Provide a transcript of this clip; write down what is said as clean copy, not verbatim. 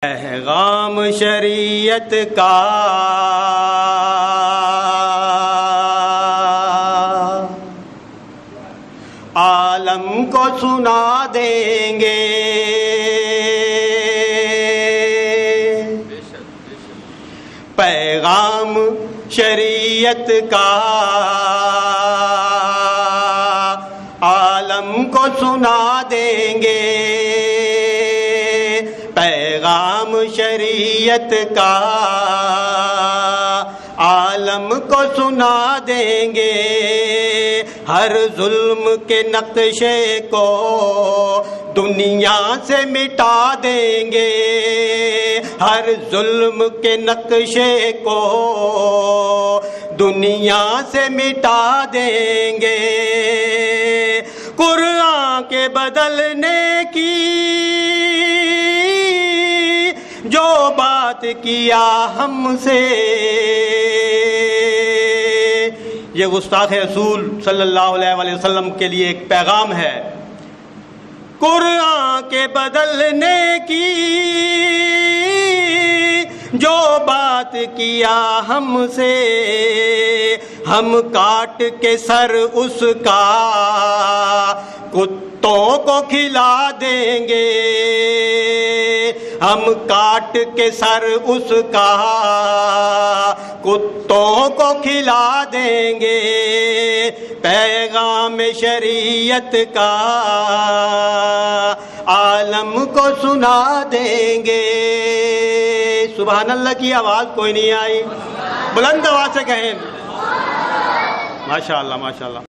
پیغام شریعت کا عالم کو سنا دیں گے، پیغام شریعت کا عالم کو سنا دیں گے، پیغام شریعت کا عالم کو سنا دیں گے، ہر ظلم کے نقشے کو دنیا سے مٹا دیں گے، ہر ظلم کے نقشے کو دنیا سے مٹا دیں گے، قرآن کے بدلنے کی جو بات کیا ہم سے، یہ گستاخ رسول صلی اللہ علیہ وسلم کے لیے ایک پیغام ہے۔ قرآن کے بدلنے کی جو بات کیا ہم سے، ہم کاٹ کے سر اس کا کتوں کو کھلا دیں گے، ہم کاٹ کے سر اس کا کتوں کو کھلا دیں گے، پیغام شریعت کا عالم کو سنا دیں گے۔ سبحان اللہ کی آواز کوئی نہیں آئی، بلند آواز سے کہیں ماشاءاللہ ماشاءاللہ۔